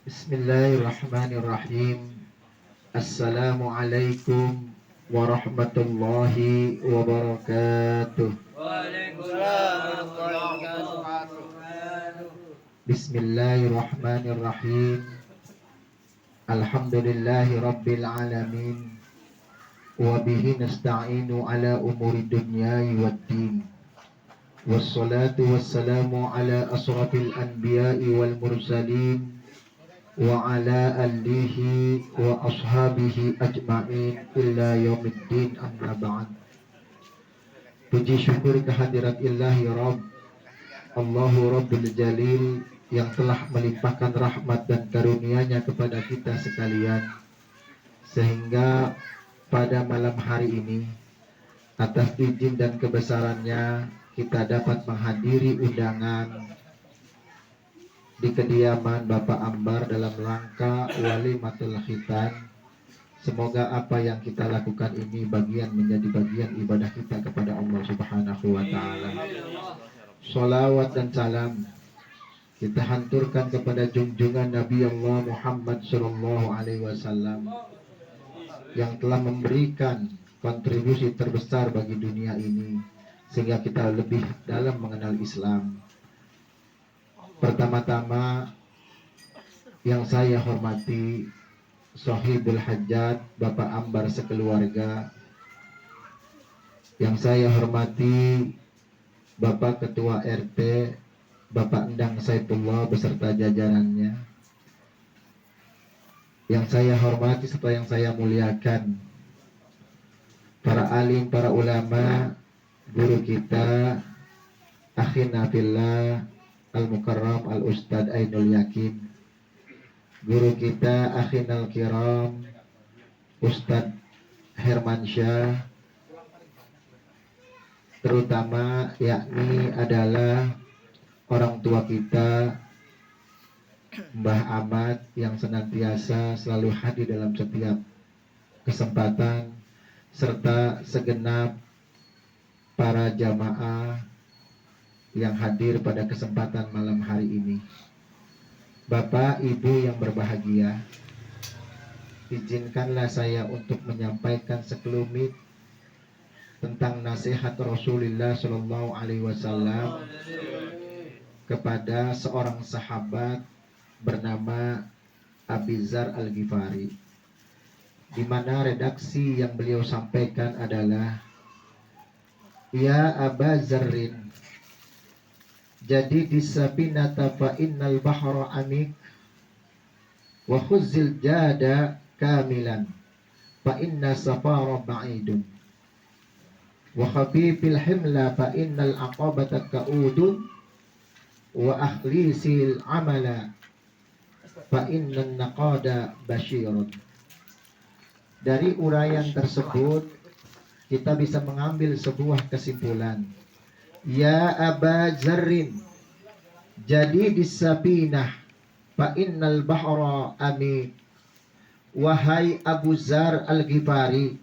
Bismillahirrahmanirrahim. Assalamualaikum warahmatullahi wabarakatuh. Waalaikumsalam warahmatullahi wabarakatuh. Bismillahirrahmanirrahim. Alhamdulillahi rabbil alamin. Wa bihi nasta'inu ala umuri dunyai waddin. Wassalatu wassalamu ala asrafil anbiya'i wal mursalin wa ala alihi wa ashabihi ajma'in illa yaumiddin, amma ba'd. Puji syukur kehadirat ilahi Rabb Allahu Rabbul Jalil yang telah melimpahkan rahmat dan karunia-Nya kepada kita sekalian, sehingga pada malam hari ini atas izin dan kebesarannya kita dapat menghadiri undangan di kediaman Bapak Ambar dalam rangka walimatul khitan. Semoga apa yang kita lakukan ini menjadi bagian ibadah kita kepada Allah Subhanahu wa taala. Sholawat dan salam kita hanturkan kepada junjungan Nabi Allah Muhammad sallallahu alaihi wasallam yang telah memberikan kontribusi terbesar bagi dunia ini sehingga kita lebih dalam mengenal Islam. Pertama-tama yang saya hormati Sohibul Hajat Bapak Ambar sekeluarga, yang saya hormati Bapak Ketua RT Bapak Endang Saifullah beserta jajarannya, yang saya hormati serta yang saya muliakan para alim, para ulama, guru kita akhina fillah Al-Mukarram Al-Ustadz Ainul Yakin, guru kita akhinal kiram Ustadz Hermansyah, terutama yakni adalah orang tua kita Mbah Ahmad yang senantiasa selalu hadir dalam setiap kesempatan, serta segenap para jamaah yang hadir pada kesempatan malam hari ini. Bapak Ibu yang berbahagia, izinkanlah saya untuk menyampaikan sekelumit tentang nasihat Rasulullah Shallallahu Alaihi Wasallam kepada seorang sahabat bernama Abi Dzar Al-Ghifari, di mana redaksi yang beliau sampaikan adalah, ya Aba Dzarrin, jadi di sapinata fa innal bahra amik wa khuzzil jada kamilan fa inna safara ba'idun wa khafifil himla fa innal aqabata ka'udun wa akhlisil amala fa innan naqada basyirun. Dari uraian tersebut kita bisa mengambil sebuah kesimpulan. Ya Aba Dzarrin, jadi di sapinah fa innal bahra amik. Wahai Abu Dzar Al-Ghifari,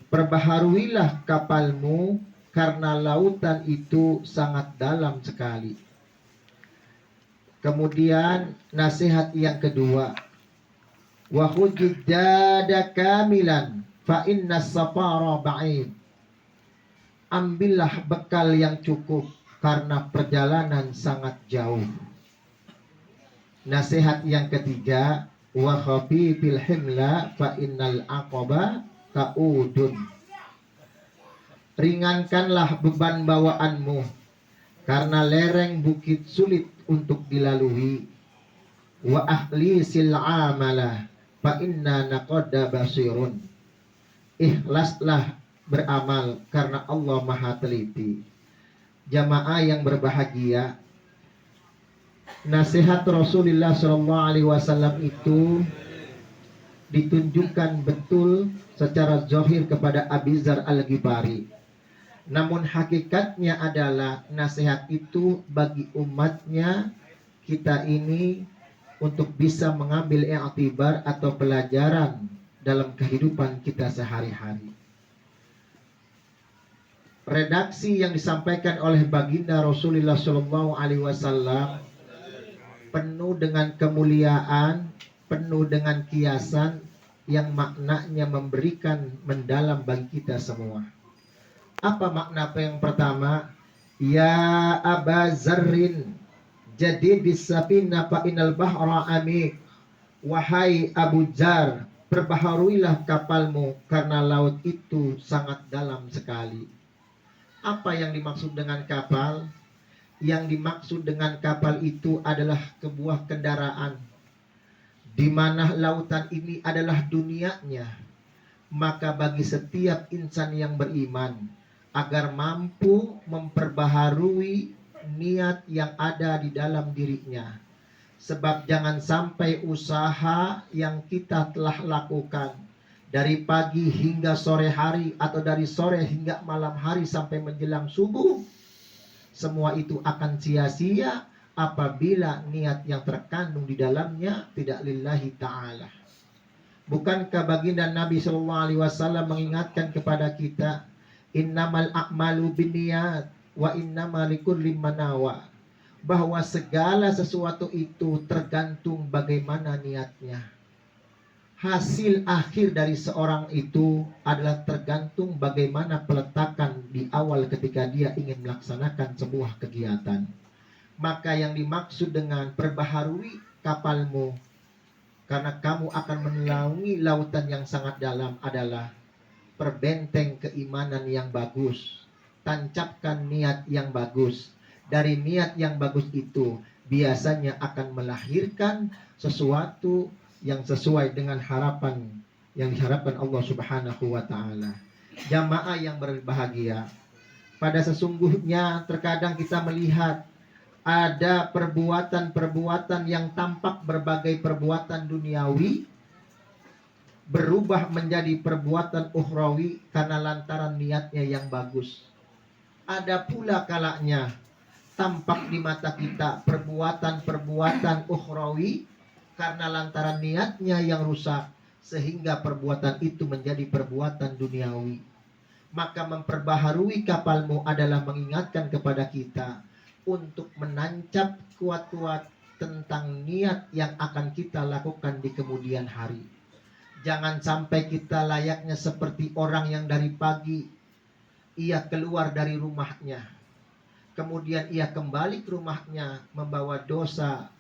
perbaharuilah kapalmu karena lautan itu sangat dalam sekali. Kemudian nasihat yang kedua, wa khudjid jada kamilan fa inna safara ba'id. Ambillah bekal yang cukup karena perjalanan sangat jauh. Nasihat yang ketiga, wa khafifil himla fa innal aqaba ka'udun. Ringankanlah beban bawaanmu karena lereng bukit sulit untuk dilalui. Wa akhlisil amala fa inna naqada basirun. Ikhlaslah beramal karena Allah Maha Teliti. Jamaah yang berbahagia, nasihat Rasulullah SAW itu ditunjukkan betul secara zahir kepada Abi Dzar Al-Ghifari. Namun hakikatnya adalah nasihat itu bagi umatnya kita ini untuk bisa mengambil i'tibar atau pelajaran dalam kehidupan kita sehari-hari. Redaksi yang disampaikan oleh baginda Rasulullah SAW penuh dengan kemuliaan, penuh dengan kiasan yang maknanya memberikan mendalam bagi kita semua. Apa makna yang pertama? Ya Aba Zarrin, jadi bisafina fa inal bahra amik. Wahai Abu Jar, perbaharuilah kapalmu karena laut itu sangat dalam sekali. Apa yang dimaksud dengan kapal? Yang dimaksud dengan kapal itu adalah sebuah kendaraan di mana lautan ini adalah dunianya. Maka bagi setiap insan yang beriman, agar mampu memperbaharui niat yang ada di dalam dirinya. Sebab jangan sampai usaha yang kita telah lakukan dari pagi hingga sore hari, atau dari sore hingga malam hari sampai menjelang subuh, semua itu akan sia-sia apabila niat yang terkandung di dalamnya tidak lillahi ta'ala. Bukankah baginda Nabi SAW mengingatkan kepada kita, innamal a'malu binniyat wa innamal likulli man nawa, bahwa segala sesuatu itu tergantung bagaimana niatnya. Hasil akhir dari seorang itu adalah tergantung bagaimana peletakan di awal ketika dia ingin melaksanakan sebuah kegiatan. Maka yang dimaksud dengan perbaharui kapalmu karena kamu akan menaungi lautan yang sangat dalam adalah perbenteng keimanan yang bagus, tancapkan niat yang bagus. Dari niat yang bagus itu biasanya akan melahirkan sesuatu yang sesuai dengan harapan yang diharapkan Allah Subhanahu wa taala. Jamaah yang berbahagia, pada sesungguhnya terkadang kita melihat ada perbuatan-perbuatan yang tampak berbagai perbuatan duniawi berubah menjadi perbuatan ukhrawi karena lantaran niatnya yang bagus. Ada pula kalanya tampak di mata kita perbuatan-perbuatan ukhrawi karena lantaran niatnya yang rusak, sehingga perbuatan itu menjadi perbuatan duniawi. Maka memperbaharui kapalmu adalah mengingatkan kepada kita untuk menancap kuat-kuat tentang niat yang akan kita lakukan di kemudian hari. Jangan sampai kita layaknya seperti orang yang dari pagi ia keluar dari rumahnya, kemudian ia kembali ke rumahnya membawa dosa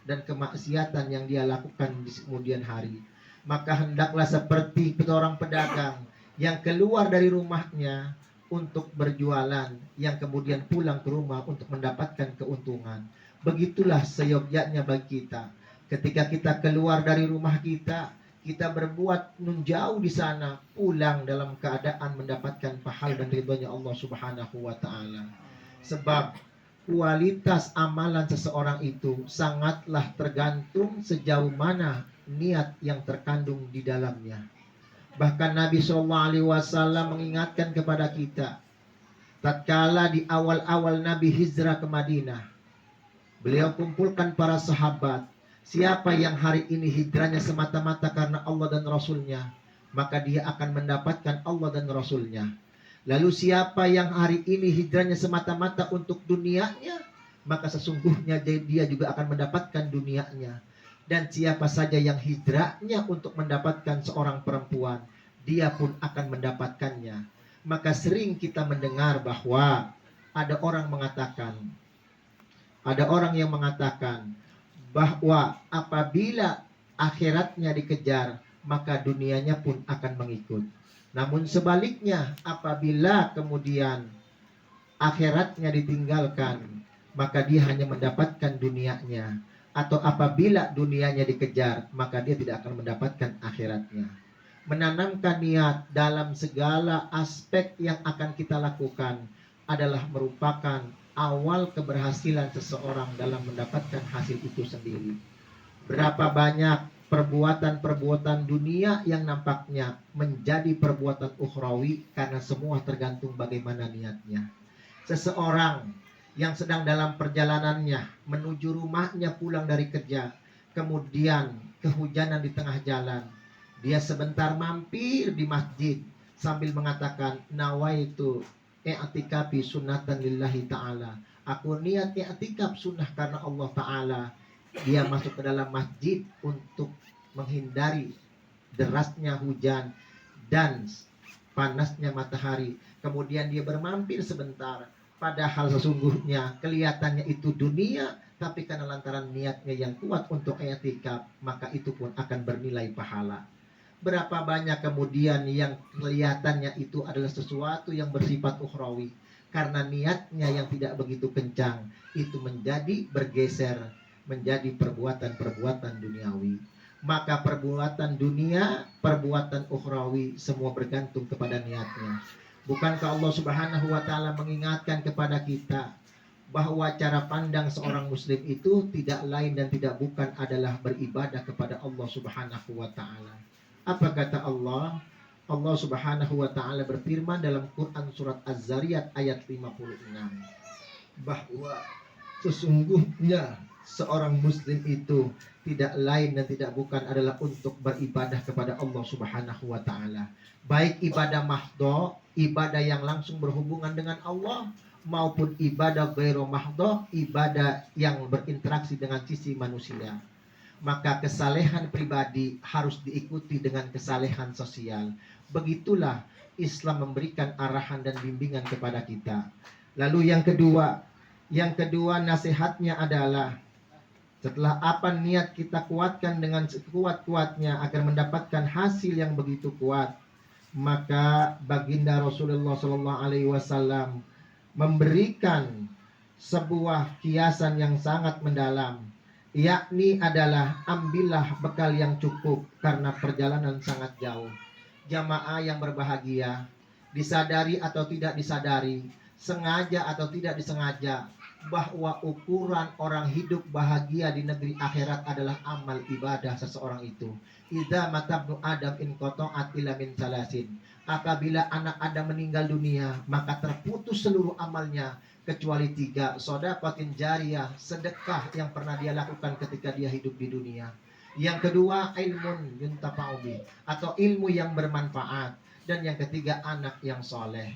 dan kemaksiatan yang dia lakukan di kemudian hari. Maka hendaklah seperti seorang pedagang yang keluar dari rumahnya untuk berjualan, yang kemudian pulang ke rumah untuk mendapatkan keuntungan. Begitulah seyogyanya bagi kita. Ketika kita keluar dari rumah kita, kita berbuat jauh di sana, pulang dalam keadaan mendapatkan pahala dan ridhonya Allah Subhanahu wa taala. Sebab kualitas amalan seseorang itu sangatlah tergantung sejauh mana niat yang terkandung di dalamnya. Bahkan Nabi SAW mengingatkan kepada kita, tatkala di awal-awal Nabi hijrah ke Madinah, beliau kumpulkan para sahabat. Siapa yang hari ini hijrahnya semata-mata karena Allah dan Rasulnya, maka dia akan mendapatkan Allah dan Rasulnya. Lalu siapa yang hari ini hijrahnya semata-mata untuk dunianya, maka sesungguhnya dia juga akan mendapatkan dunianya. Dan siapa saja yang hijrahnya untuk mendapatkan seorang perempuan, dia pun akan mendapatkannya. Maka sering kita mendengar bahwa ada orang yang mengatakan bahwa apabila akhiratnya dikejar, maka dunianya pun akan mengikut. Namun sebaliknya, apabila kemudian akhiratnya ditinggalkan, maka dia hanya mendapatkan dunianya. Atau apabila dunianya dikejar, maka dia tidak akan mendapatkan akhiratnya. Menanamkan niat dalam segala aspek yang akan kita lakukan adalah merupakan awal keberhasilan seseorang dalam mendapatkan hasil itu sendiri. Berapa banyak perbuatan-perbuatan dunia yang nampaknya menjadi perbuatan ukhrawi karena semua tergantung bagaimana niatnya. Seseorang yang sedang dalam perjalanannya menuju rumahnya pulang dari kerja, kemudian kehujanan di tengah jalan, dia sebentar mampir di masjid sambil mengatakan, nawaitu i'tikafi sunnatan lillahi ta'ala, aku niat i'tikaf sunnah karena Allah Ta'ala. dia masuk ke dalam masjid untuk menghindari derasnya hujan dan panasnya matahari. Kemudian dia bermampir sebentar, padahal sesungguhnya kelihatannya itu dunia, tapi karena lantaran niatnya yang kuat untuk i'tikaf, maka itu pun akan bernilai pahala. Berapa banyak kemudian yang kelihatannya itu adalah sesuatu yang bersifat ukhrawi, karena niatnya yang tidak begitu kencang, itu menjadi bergeser menjadi perbuatan-perbuatan duniawi. Maka perbuatan dunia, perbuatan ukhrawi, semua bergantung kepada niatnya. Bukankah Allah Subhanahu wa taala mengingatkan kepada kita bahwa cara pandang seorang muslim itu tidak lain dan tidak bukan adalah beribadah kepada Allah Subhanahu wa taala. Apa kata Allah? Allah Subhanahu wa taala berfirman dalam Quran surat Az-Zariyat ayat 56 bahwa sesungguhnya seorang muslim itu tidak lain dan tidak bukan adalah untuk beribadah kepada Allah Subhanahu wa taala. Baik ibadah mahdho, ibadah yang langsung berhubungan dengan Allah, maupun ibadah ghairu mahdho, ibadah yang berinteraksi dengan sisi manusia. Maka kesalehan pribadi harus diikuti dengan kesalehan sosial. Begitulah Islam memberikan arahan dan bimbingan kepada kita. Lalu yang kedua nasihatnya adalah setelah apa niat kita kuatkan dengan sekuat-kuatnya agar mendapatkan hasil yang begitu kuat, maka baginda Rasulullah Shallallahu Alaihi Wasallam memberikan sebuah kiasan yang sangat mendalam, yakni adalah ambillah bekal yang cukup karena perjalanan sangat jauh. Jamaah yang berbahagia, disadari atau tidak disadari, sengaja atau tidak disengaja, bahwa ukuran orang hidup bahagia di negeri akhirat adalah amal ibadah seseorang itu. Idza matabnu Adam in qata'at illa min salasin. Apabila anak Adam meninggal dunia, maka terputus seluruh amalnya kecuali 3. Shadaqatin jariyah, sedekah yang pernah dia lakukan ketika dia hidup di dunia. Yang kedua, ilmun yuntafa'u bih, atau ilmu yang bermanfaat. Dan yang ketiga, anak yang soleh.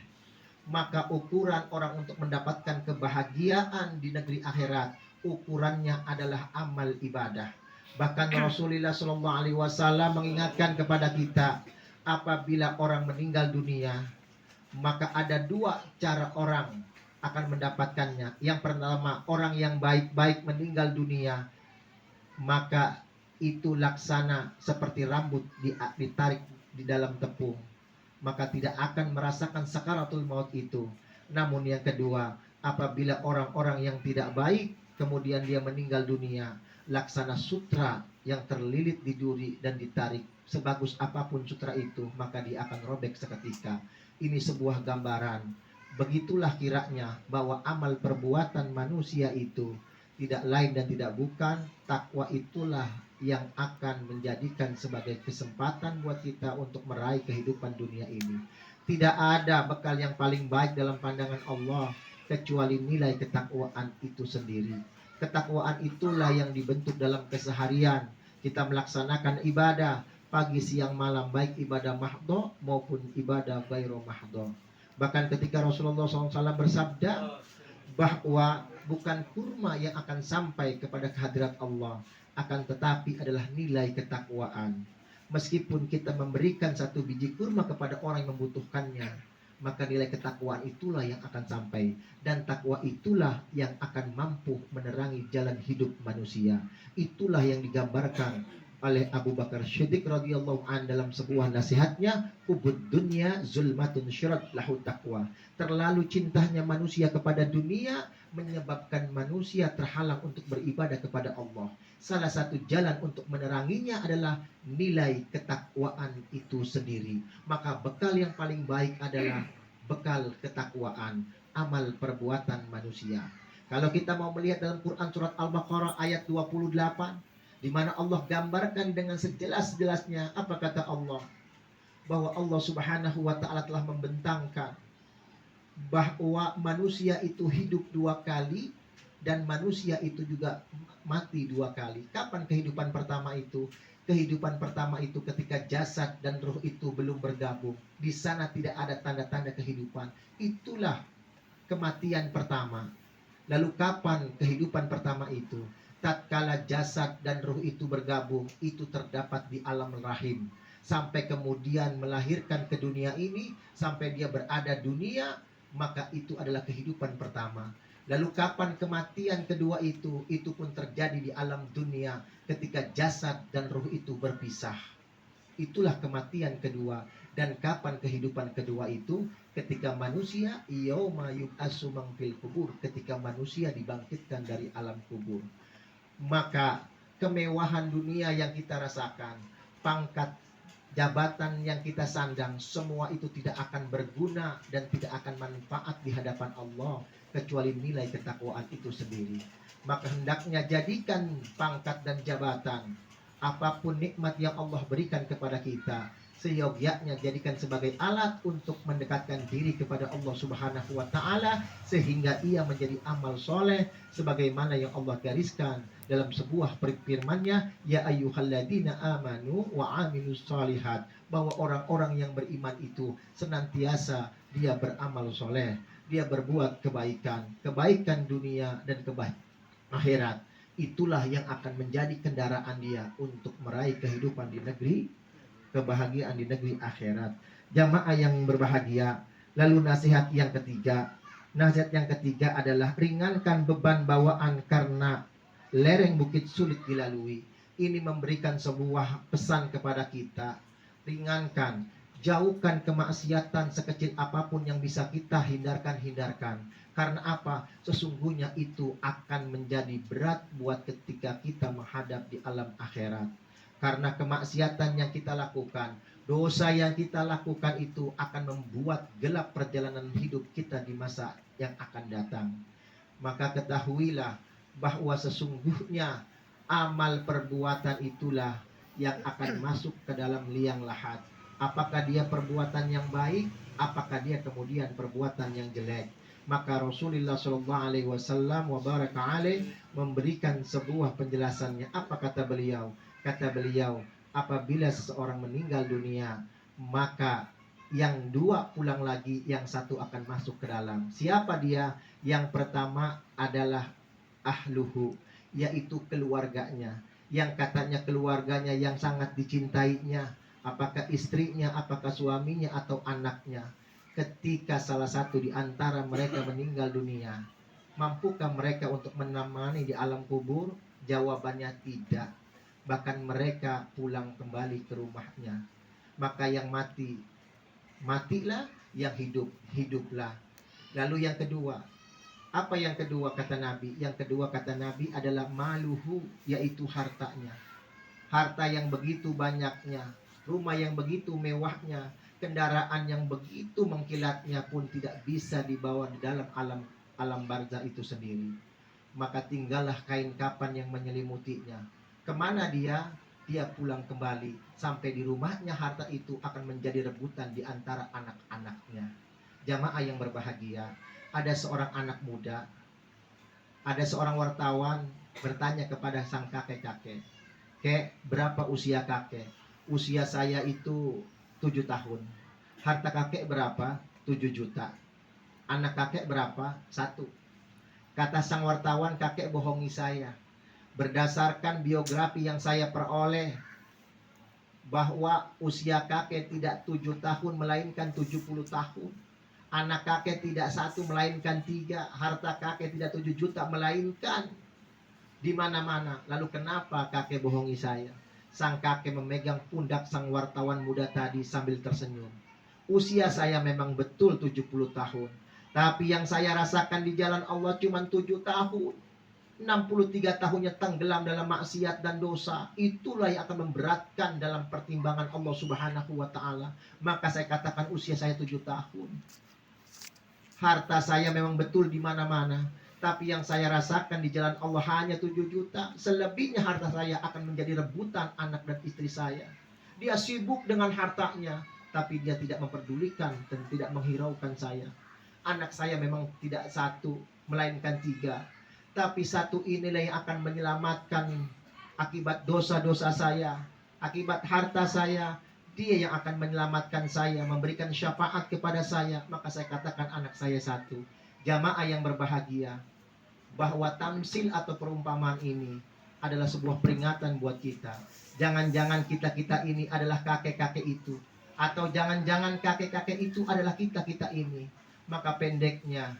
Maka ukuran orang untuk mendapatkan kebahagiaan di negeri akhirat, ukurannya adalah amal ibadah. Bahkan Rasulullah Shallallahu Alaihi Wasallam mengingatkan kepada kita, apabila orang meninggal dunia, maka ada 2 cara orang akan mendapatkannya. Yang pertama, orang yang baik-baik meninggal dunia, maka itu laksana seperti rambut ditarik di dalam tepung, maka tidak akan merasakan sakaratul maut itu. Namun yang kedua, apabila orang-orang yang tidak baik kemudian dia meninggal dunia, laksana sutra yang terlilit di duri dan ditarik, sebagus apapun sutra itu, maka dia akan robek seketika. Ini sebuah gambaran. Begitulah kiranya bahwa amal perbuatan manusia itu tidak lain dan tidak bukan takwa, itulah yang akan menjadikan sebagai kesempatan buat kita untuk meraih kehidupan dunia ini. Tidak ada bekal yang paling baik dalam pandangan Allah kecuali nilai ketakwaan itu sendiri. Ketakwaan itulah yang dibentuk dalam keseharian kita melaksanakan ibadah pagi, siang, malam, baik ibadah mahdho maupun ibadah ghairu mahdho. Bahkan ketika Rasulullah SAW bersabda bahwa bukan kurma yang akan sampai kepada kehadirat Allah, akan tetapi adalah nilai ketakwaan. Meskipun kita memberikan 1 biji kurma kepada orang yang membutuhkannya, maka nilai ketakwaan itulah yang akan sampai. Dan takwa itulah yang akan mampu menerangi jalan hidup manusia. Itulah yang digambarkan oleh Abu Bakar Siddiq radhiyallahu an dalam sebuah nasihatnya, ubud dunya zulmatun syirat lahu taqwa. Terlalu cintanya manusia kepada dunia menyebabkan manusia terhalang untuk beribadah kepada Allah. Salah satu jalan untuk meneranginya adalah nilai ketakwaan itu sendiri. Maka bekal yang paling baik adalah bekal ketakwaan, amal perbuatan manusia. Kalau kita mau melihat dalam Quran surat Al-Baqarah ayat 28, di mana Allah gambarkan dengan sejelas-jelasnya, apa kata Allah? Bahwa Allah Subhanahu wa taala telah membentangkan bahwa manusia itu hidup 2 kali dan manusia itu juga mati 2 kali. Kapan kehidupan pertama itu? Kehidupan pertama itu ketika jasad dan ruh itu belum bergabung. Di sana tidak ada tanda-tanda kehidupan. Itulah kematian pertama. Lalu kapan kehidupan pertama itu? tatkala jasad dan ruh itu bergabung, itu terdapat di alam rahim. Sampai kemudian melahirkan ke dunia ini, sampai dia berada dunia, maka itu adalah kehidupan pertama. Lalu kapan kematian kedua itu? Itu pun terjadi di alam dunia ketika jasad dan ruh itu berpisah. Itulah kematian kedua. Dan kapan kehidupan kedua itu? Ketika manusia yauma yub'atsu man fil kubur, ketika manusia dibangkitkan dari alam kubur. Maka kemewahan dunia yang kita rasakan, pangkat jabatan yang kita sandang, semua itu tidak akan berguna dan tidak akan manfaat di hadapan Allah kecuali nilai ketakwaan itu sendiri. Maka hendaknya jadikan pangkat dan jabatan, apapun nikmat yang Allah berikan kepada kita, seyogyanya jadikan sebagai alat untuk mendekatkan diri kepada Allah Subhanahu wa taala, sehingga ia menjadi amal soleh sebagaimana yang Allah gariskan dalam sebuah firman-Nya, ya ayyuhalladzina amanu wa amilus shalihat, bahwa orang-orang yang beriman itu senantiasa dia beramal soleh, dia berbuat kebaikan, kebaikan dunia dan kebaikan akhirat. Itulah yang akan menjadi kendaraan dia untuk meraih kehidupan di negeri, kebahagiaan di negeri akhirat. Jamaah yang berbahagia, lalu nasihat yang ketiga. Nasihat yang ketiga adalah ringankan beban bawaan karena lereng bukit sulit dilalui. Ini memberikan sebuah pesan kepada kita. Ringankan, jauhkan kemaksiatan sekecil apapun yang bisa kita hindarkan. Karena apa? Sesungguhnya itu akan menjadi berat buat ketika kita menghadap di alam akhirat. Karena kemaksiatan yang kita lakukan, dosa yang kita lakukan itu akan membuat gelap perjalanan hidup kita di masa yang akan datang. Maka ketahuilah bahwa sesungguhnya amal perbuatan itulah yang akan masuk ke dalam liang lahat. Apakah dia perbuatan yang baik, apakah dia kemudian perbuatan yang jelek. Maka Rasulullah SAW wa baraka alaih memberikan sebuah penjelasannya. Apa kata beliau? Kata beliau, apabila seseorang meninggal dunia, maka yang dua pulang lagi, yang satu akan masuk ke dalam. Siapa dia? Yang pertama adalah ahluhu, yaitu keluarganya. Yang katanya keluarganya yang sangat dicintainya, apakah istrinya, apakah suaminya, atau anaknya. Ketika salah satu di antara mereka meninggal dunia, mampukah mereka untuk menemani di alam kubur? Jawabannya tidak. Bahkan mereka pulang kembali ke rumahnya. Maka yang mati, matilah. Yang hidup, hiduplah. Lalu yang kedua, apa yang kedua kata Nabi? Yang kedua kata Nabi adalah maluhu, yaitu hartanya. Harta yang begitu banyaknya, rumah yang begitu mewahnya, kendaraan yang begitu mengkilatnya pun tidak bisa dibawa di dalam alam barzah itu sendiri. Maka tinggallah kain kapan yang menyelimutinya. Kemana dia? Dia pulang kembali. Sampai di rumahnya harta itu akan menjadi rebutan di antara anak-anaknya. Jamaah yang berbahagia, ada seorang anak muda, ada seorang wartawan bertanya kepada sang kakek-kakek, "Kek, berapa usia kakek?" "Usia saya itu 7 tahun. Harta kakek berapa?" 7 juta. "Anak kakek berapa?" 1. Kata sang wartawan, "Kakek bohongi saya. Berdasarkan biografi yang saya peroleh, bahwa usia kakek tidak 7 tahun melainkan 70 tahun. Anak kakek tidak 1 melainkan 3. Harta kakek tidak 7 juta melainkan di mana-mana. Lalu kenapa kakek bohongi saya?" Sang kakek memegang pundak sang wartawan muda tadi sambil tersenyum. "Usia saya memang betul 70 tahun. Tapi yang saya rasakan di jalan Allah cuma 7 tahun. 63 tahunnya tenggelam dalam maksiat dan dosa. Itulah yang akan memberatkan dalam pertimbangan Allah Subhanahu wa ta'ala. Maka saya katakan usia saya 7 tahun. Harta saya memang betul di mana-mana. Tapi yang saya rasakan di jalan Allah hanya 7 juta. Selebihnya harta saya akan menjadi rebutan anak dan istri saya." Dia sibuk dengan hartanya, tapi dia tidak memperdulikan dan tidak menghiraukan saya. Anak saya memang tidak 1, melainkan 3. Tapi 1 inilah yang akan menyelamatkan akibat dosa-dosa saya, akibat harta saya. Dia yang akan menyelamatkan saya, memberikan syafaat kepada saya. Maka saya katakan anak saya 1. Jamaah yang berbahagia, bahwa tamsil atau perumpamaan ini adalah sebuah peringatan buat kita. Jangan-jangan kita ini adalah kakek-kakek itu, atau jangan-jangan kakek-kakek itu adalah kita ini. Maka pendeknya,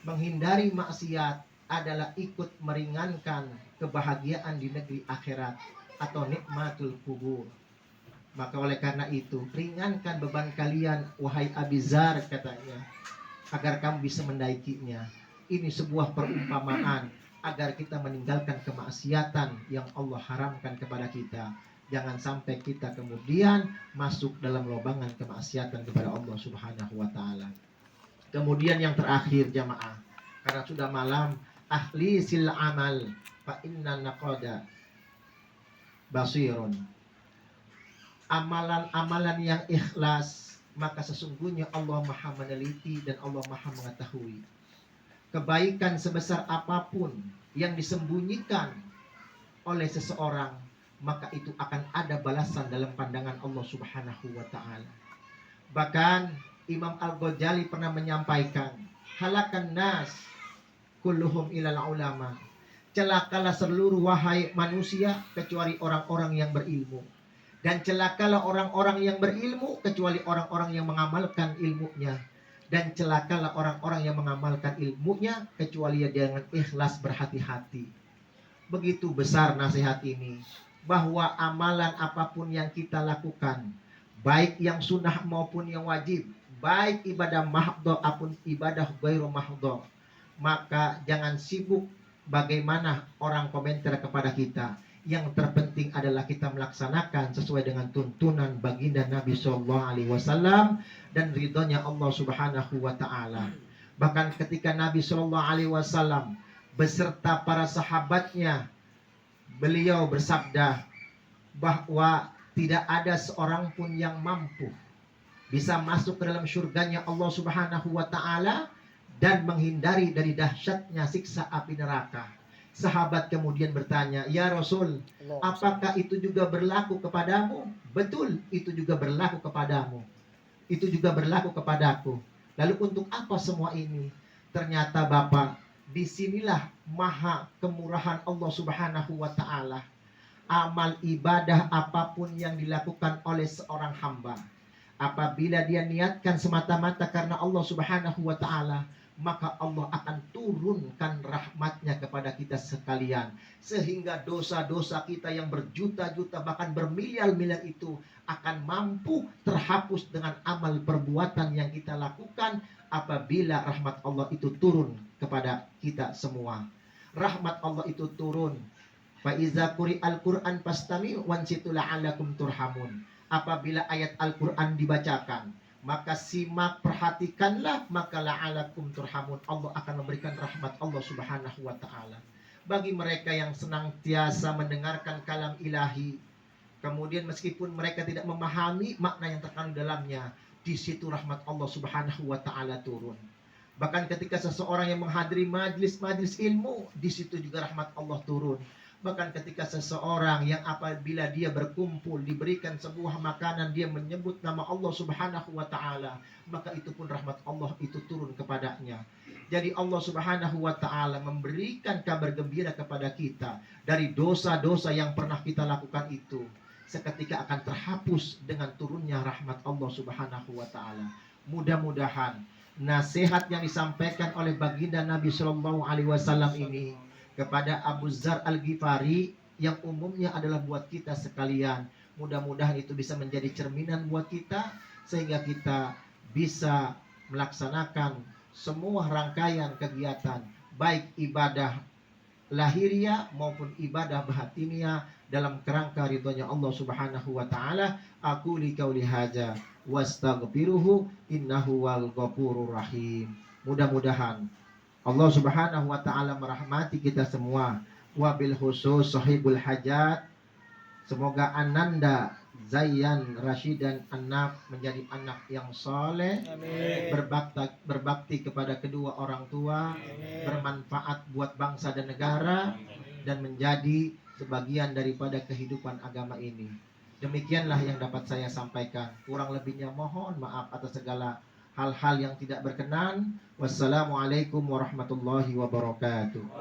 menghindari maksiat adalah ikut meringankan kebahagiaan di negeri akhirat atau nikmatul kubur. Maka oleh karena itu, ringankan beban kalian, wahai Abizar, katanya, agar kamu bisa mendaikinya. Ini sebuah perumpamaan agar kita meninggalkan kemaksiatan yang Allah haramkan kepada kita. Jangan sampai kita kemudian masuk dalam lobangan kemaksiatan kepada Allah Subhanahu wa taala. Kemudian yang terakhir jamaah, karena sudah malam, ahli sil amal fa inna naqada basirun. Amalan-amalan yang ikhlas, maka sesungguhnya Allah Maha meneliti dan Allah Maha mengetahui. Kebaikan sebesar apapun yang disembunyikan oleh seseorang, maka itu akan ada balasan dalam pandangan Allah Subhanahu wa taala. Bahkan Imam Al-Ghazali pernah menyampaikan, halakan nas kulluhum ilal ulama. Celakalah seluruh wahai manusia kecuali orang-orang yang berilmu. Dan celakalah orang-orang yang berilmu kecuali orang-orang yang mengamalkan ilmunya. Dan celakalah orang-orang yang mengamalkan ilmunya kecuali dia dengan ikhlas berhati-hati. Begitu besar nasihat ini, bahwa amalan apapun yang kita lakukan, baik yang sunnah maupun yang wajib, baik ibadah mahdhah apun ibadah ghairu mahdhah, maka jangan sibuk bagaimana orang komentar kepada kita. Yang terpenting adalah kita melaksanakan sesuai dengan tuntunan baginda Nabi SAW dan ridhonya Allah Subhanahu wa taala. Bahkan ketika Nabi SAW beserta para sahabatnya, beliau bersabda bahwa tidak ada seorang pun yang mampu bisa masuk ke dalam surganya Allah Subhanahu wa taala dan menghindari dari dahsyatnya siksa api neraka. Sahabat kemudian bertanya, "Ya Rasul, apakah itu juga berlaku kepadamu?" "Betul, itu juga berlaku kepadamu. Itu juga berlaku kepadaku." "Lalu untuk apa semua ini?" Ternyata Bapak, disinilah maha kemurahan Allah Subhanahu wa taala. Amal ibadah apapun yang dilakukan oleh seorang hamba, apabila dia niatkan semata-mata karena Allah Subhanahu wa taala, maka Allah akan turunkan rahmatnya kepada kita sekalian. Sehingga dosa-dosa kita yang berjuta-juta bahkan bermiliar-miliar itu akan mampu terhapus dengan amal perbuatan yang kita lakukan apabila rahmat Allah itu turun kepada kita semua. Rahmat Allah itu turun. Fa iza quri'al Qur'an fastami'u wansitu la'allakum turhamun. Apabila ayat Al-Qur'an dibacakan, maka simak, perhatikanlah, maka la'alakum turhamun. Allah akan memberikan rahmat Allah Subhanahu wa taala. Bagi mereka yang senantiasa mendengarkan kalam ilahi, kemudian meskipun mereka tidak memahami makna yang terkandung dalamnya, di situ rahmat Allah Subhanahu wa taala turun. Bahkan ketika seseorang yang menghadiri majlis-majlis ilmu, di situ juga rahmat Allah turun. Bahkan ketika seseorang yang apabila dia berkumpul diberikan sebuah makanan, dia menyebut nama Allah Subhanahu wa taala, maka itu pun rahmat Allah itu turun kepadanya. Jadi Allah Subhanahu wa taala memberikan kabar gembira kepada kita dari dosa-dosa yang pernah kita lakukan itu seketika akan terhapus dengan turunnya rahmat Allah Subhanahu wa taala. Mudah-mudahan nasihat yang disampaikan oleh baginda Nabi Shallallahu alaihi wasallam ini kepada Abu Dzar Al-Ghifari yang umumnya adalah buat kita sekalian, mudah-mudahan itu bisa menjadi cerminan buat kita sehingga kita bisa melaksanakan semua rangkaian kegiatan baik ibadah lahiriah maupun ibadah batiniah dalam kerangka ridhonya Allah Subhanahu wa taala. Aku li qauli hadza wastaghfiruhu innahu wal ghafurur rahim. Mudah-mudahan Allah Subhanahu wa taala merahmati kita semua. Wabil khusus sahibul hajat, semoga Ananda Zayyan Rashidan Anaf menjadi anak yang soleh, berbakti kepada kedua orang tua, bermanfaat buat bangsa dan negara, dan menjadi sebagian daripada kehidupan agama ini. Demikianlah yang dapat saya sampaikan. Kurang lebihnya mohon maaf atas segala hal-hal yang tidak berkenan. Wassalamualaikum warahmatullahi wabarakatuh.